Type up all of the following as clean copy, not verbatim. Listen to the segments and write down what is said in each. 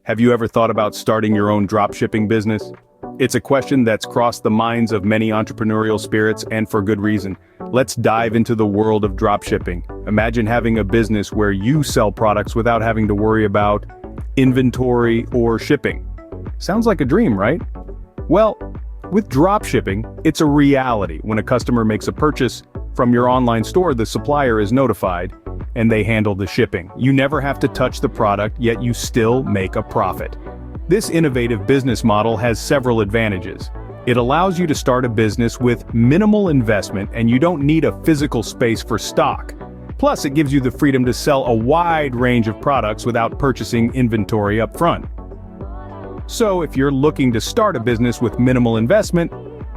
Have you ever thought about starting your own dropshipping business? It's a question that's crossed the minds of many entrepreneurial spirits, and for good reason. Let's dive into the world of dropshipping. Imagine having a business where you sell products without having to worry about inventory or shipping. Sounds like a dream, right? Well, with dropshipping, it's a reality. When a customer makes a purchase from your online store, the supplier is notified, and they handle the shipping. You never have to touch the product, yet you still make a profit. This innovative business model has several advantages. It allows you to start a business with minimal investment, and you don't need a physical space for stock. Plus, it gives you the freedom to sell a wide range of products without purchasing inventory up front. So, if you're looking to start a business with minimal investment,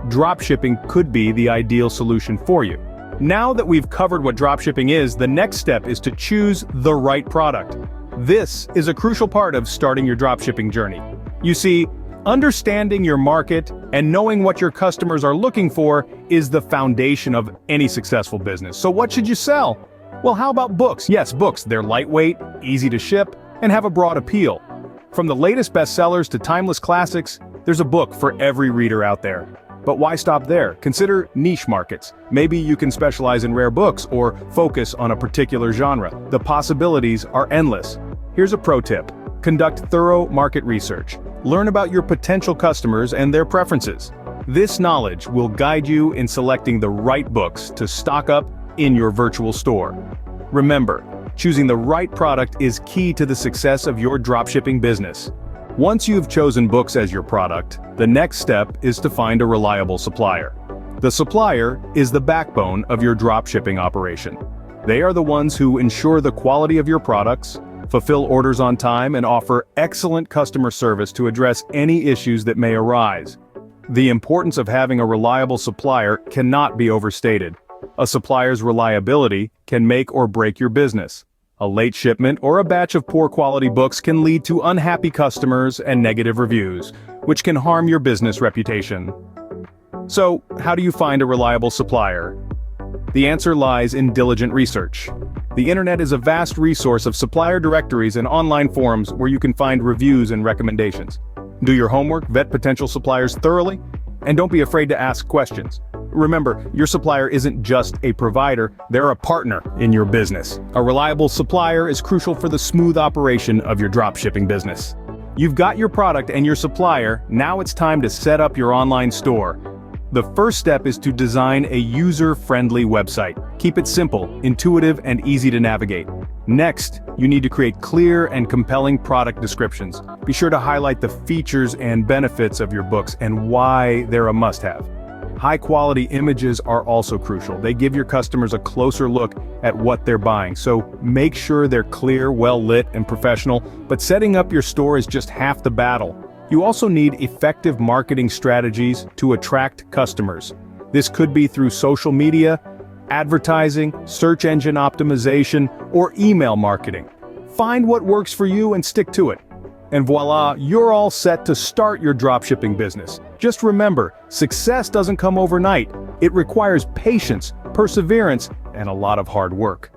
dropshipping could be the ideal solution for you. Now that we've covered what dropshipping is, the next step is to choose the right product. This is a crucial part of starting your dropshipping journey. You see, understanding your market and knowing what your customers are looking for is the foundation of any successful business. So what should you sell? Well, how about books? Yes, books. They're lightweight, easy to ship, and have a broad appeal. From the latest bestsellers to timeless classics, there's a book for every reader out there. But why stop there? Consider niche markets. Maybe you can specialize in rare books or focus on a particular genre. The possibilities are endless. Here's a pro tip. Conduct thorough market research. Learn about your potential customers and their preferences. This knowledge will guide you in selecting the right books to stock up in your virtual store. Remember, choosing the right product is key to the success of your dropshipping business. Once you've chosen books as your product, the next step is to find a reliable supplier. The supplier is the backbone of your dropshipping operation. They are the ones who ensure the quality of your products, fulfill orders on time, and offer excellent customer service to address any issues that may arise. The importance of having a reliable supplier cannot be overstated. A supplier's reliability can make or break your business. A late shipment or a batch of poor quality books can lead to unhappy customers and negative reviews, which can harm your business reputation. So, how do you find a reliable supplier? The answer lies in diligent research. The internet is a vast resource of supplier directories and online forums where you can find reviews and recommendations. Do your homework, vet potential suppliers thoroughly, and don't be afraid to ask questions. Remember, your supplier isn't just a provider, they're a partner in your business. A reliable supplier is crucial for the smooth operation of your dropshipping business. You've got your product and your supplier, now it's time to set up your online store. The first step is to design a user-friendly website. Keep it simple, intuitive, and easy to navigate. Next, you need to create clear and compelling product descriptions. Be sure to highlight the features and benefits of your books and why they're a must-have. High-quality images are also crucial. They give your customers a closer look at what they're buying, so make sure they're clear, well-lit, and professional, but setting up your store is just half the battle. You also need effective marketing strategies to attract customers. This could be through social media, advertising, search engine optimization, or email marketing. Find what works for you and stick to it. And voila, you're all set to start your dropshipping business. Just remember, success doesn't come overnight. It requires patience, perseverance, and a lot of hard work.